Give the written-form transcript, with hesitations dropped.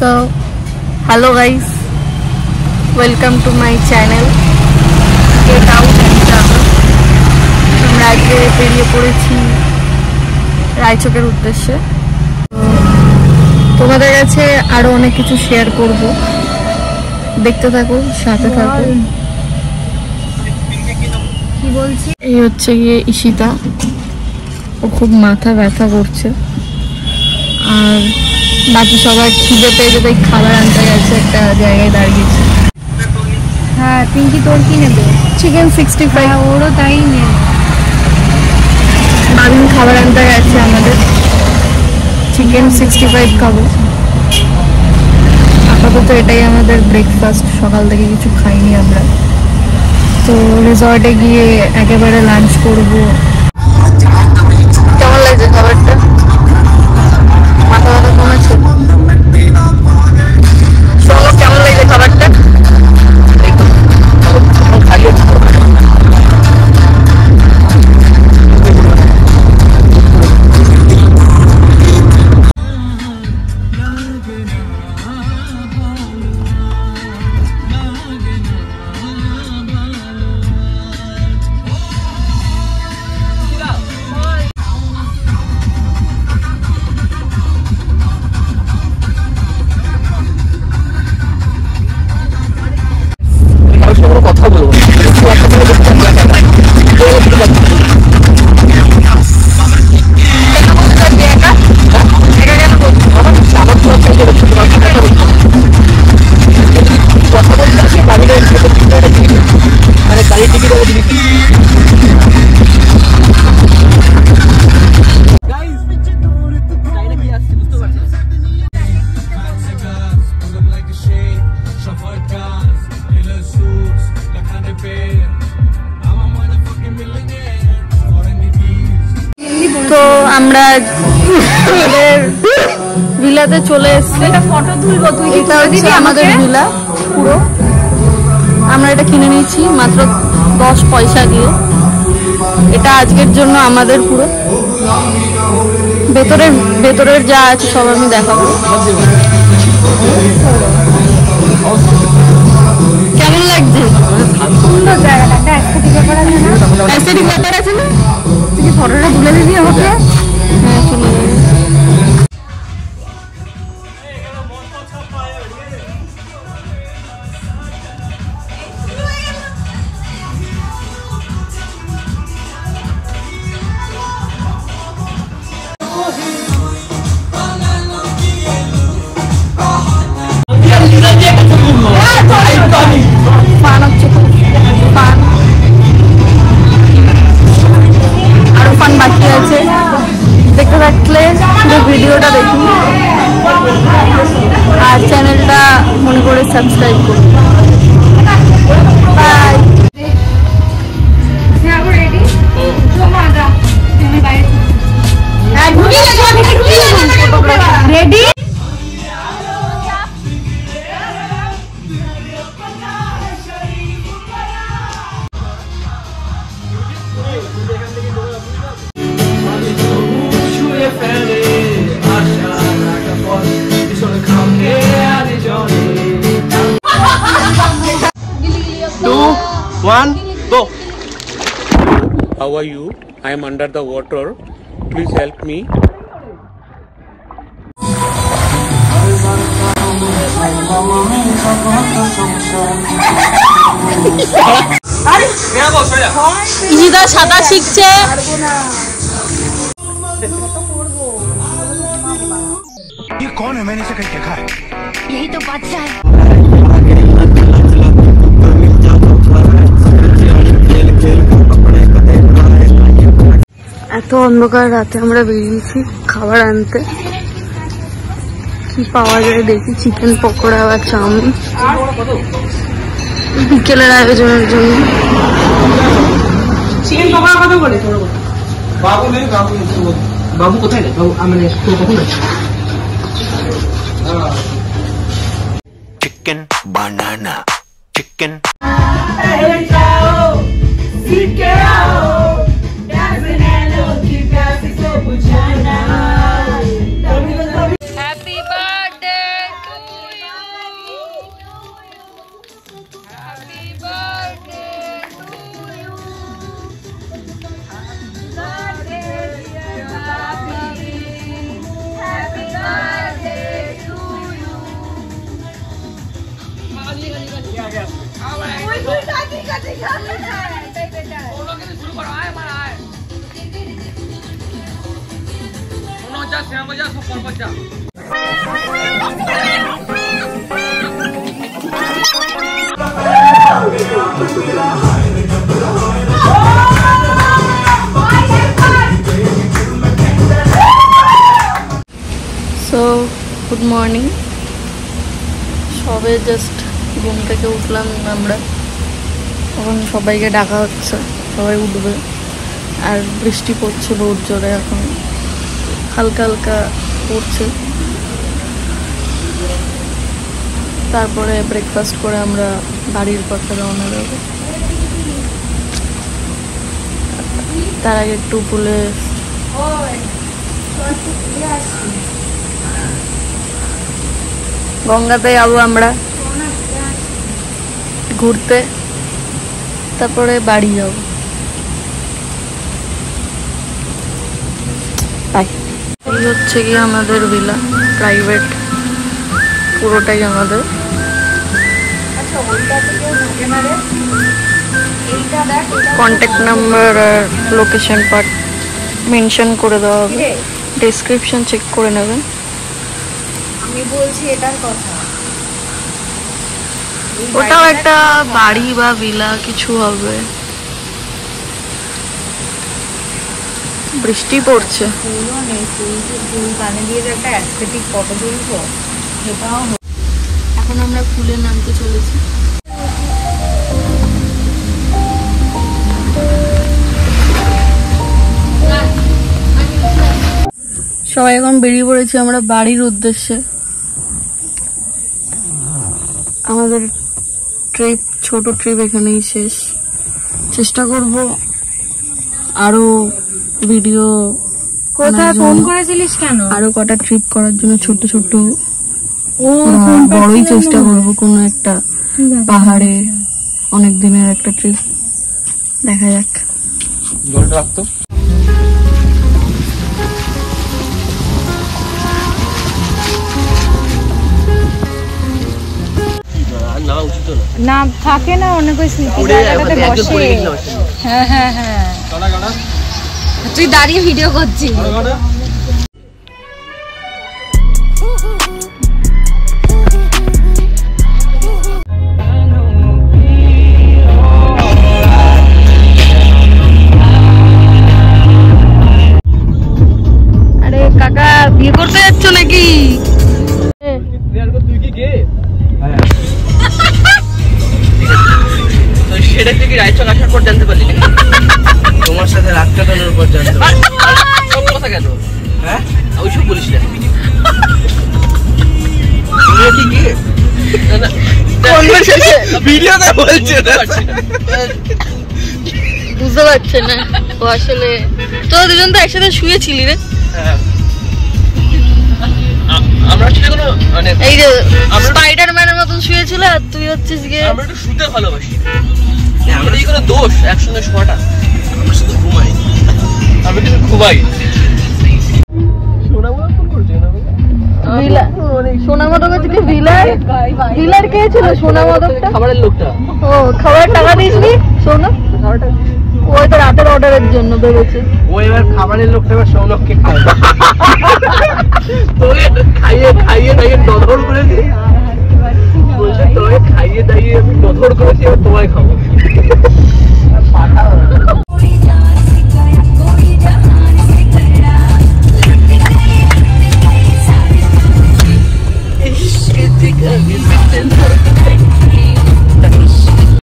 So, hello guys, welcome to my channel Get Out and Travel. আমরা আজকে বেরিয়ে পড়েছি রায়চকের উদ্দেশ্যে। তোমাদের কাছে আরো অনেক কিছু শেয়ার করব, দেখতে থাকো, সাথে থাকো। কি বলছি, এই হচ্ছে গিয়ে ঈশিতা, ও খুব মাথা ব্যথা করছে। আর বাকি সবাই খিদে পেয়ে তাই খাবার আনতে গেছে, একটা জায়গায় দাঁড়িয়েছে। হ্যাঁ পিঙ্কি, তোর কি নেবে? চিকেন 65। ওরও তাই নেই। বাবিন খাবার আনতে গেছে, আমাদের চিকেন 65 খাবো। আপাতত এটাই আমাদের ব্রেকফাস্ট, সকাল থেকে কিছু খাইনি আমরা। তো রিসর্টে গিয়ে একেবারে লাঞ্চ করব। কেমন লাগছে খাবারটা? মাথা ব্যথা কমেছে? শোনো, কেমন লাগছে খাবারটা? কথা বলবো তো আমরা ভিলাতে চলে এসেছি। ফটো তুলবো, তুই এটা হচ্ছে আমাদের ভিলা পুরো। আমরা এটা কিনে নিয়েছি মাত্র 10 পয়সা দিয়ে। এটা আজকের জন্য আমাদের পুরো। ভেতরের যা আছে সব আমি দেখাবো। কেমন লাগছে? সুন্দর জায়গাটা, অ্যাস্থেটিক ব্যাপার আছে না? অ্যাস্থেটিক ব্যাপার আছে না? তুই কি ফটোটা তুলে দিবি আমাকে? হ্যাঁ, চলে যাবে। ফান হচ্ছে, ফান আরো ফান বাকি আছে। দেখতে থাকলে পুরো ভিডিওটা দেখুন আর চ্যানেলটা মনে করে সাবস্ক্রাইব করুন। Bye. Ready? One, go. How are you? I am under the water. Please help me. Ishita সাঁতার শিখছে। ये कौन है? मैंने इसे कहीं देखा है। यही तो बादशाह है। এত অন্ধকার রাতে আমরা বেরিয়েছি খাবার আনতে। কি পাওয়া যায় দেখি, চিকেন পকোড়া বা চাউমিন বিকেলের আয়োজনের জন্য। চিকেন পকোড়া কত করে? বাবু নেই, বাবু কোথায়? বাবু আমরা কখন? Chicken banana chicken Happy birthday to so good morning, সবে জাস্ট ঘুম থেকে উঠলাম আমরা। এখন সবাইকে ডাকা হচ্ছে, সবাই উঠবে। আর বৃষ্টি পড়ছে বহুত জোরে, এখন হালকা হালকা পড়ছে। তারপরে ব্রেকফাস্ট করে আমরা বাড়ির পথে রওনা দেবো। তার আগে একটু পুলে গঙ্গাতে যাবো আমরা ঘুরতে, তারপরে বাড়ি যাবো। এই হচ্ছে কি আমাদের ভিলা, প্রাইভেট, পুরোটাই আমাদের। কন্ট্যাক্ট নাম্বার আর লোকেশন পার্ট মেনশন করে দেওয়া হবে, ডেসক্রিপশন চেক করে নেবেন। আমি বলছি এটার কথা, ওটাও একটা বাড়ি বা ভিলা কিছু হবে। বৃষ্টি পড়ছে। ফুলও নেই, ফুল কানে দিয়ে যে একটা অ্যাস্থেটিক ফটো তুলবো সেটাও। এখন আমরা ফুলে নামতে চলেছি। সবাই এখন বেরিয়ে পড়েছি আমরা বাড়ির উদ্দেশ্যে। আমাদের ট্রিপ, ছোট ট্রিপ এখানেই শেষ। চেষ্টা করব আরো ভিডিও, কোথায় ফোন করেছিলিস কেন? আরো কটা ট্রিপ করার জন্য ছোট ছোট বড়ই চেষ্টা করব। কোনো একটা পাহাড়ে অনেক দিনের একটা ট্রিপ, দেখা যাক। জলটা রাখতো। না থাকে না অনেক ওই স্মৃতি জায়গাটাতে বসে। হ্যাঁ হ্যাঁ হ্যাঁ, তুই দাঁড়িয়ে ভিডিও করছিস। আরে কাকা বিয়ে করতে যাচ্ছ নাকি? সেটা থেকে রায়চক আসার পর জানতে পারলি, তোমার সাথে রাত কাটানোর পর জানতে পারলি। সব কথা কেন? হ্যাঁ ওইসব বলিস না। ভিডিওতে বলছে বুঝতে পারছে না ও আসলে। তো দুজন তো একসাথে শুয়েছিলি রে। আমরা আসলে কোনো মানে এই যে স্পাইডারম্যানের মতন শুয়েছিল, আর তুই হচ্ছিস গিয়ে। আমরা একটু শুতে ভালোবাসি। আমরা কি কোনো দোষ একসঙ্গে শোয়াটা? আমরা শুধু ঘুমাই, আমি কিন্তু ঘুমাই। সোনা মাদক থেকে ভিলার কে ছিল? সোনা মাদকটা খাবারের লোকটা। ও, খাবার টাকা দিসনি? সোনা ওই তো রাতের অর্ডারের জন্য ভেবেছে ও। এবার খাবারের লোকটা এবার সৌনককে খাওয়াবে। তোকে খাইয়ে খাইয়ে খাইয়ে নধর করেছি, বলছে তোকে খাইয়ে দাইয়ে আমি নধর করেছি, এবার তোমায় খাবো।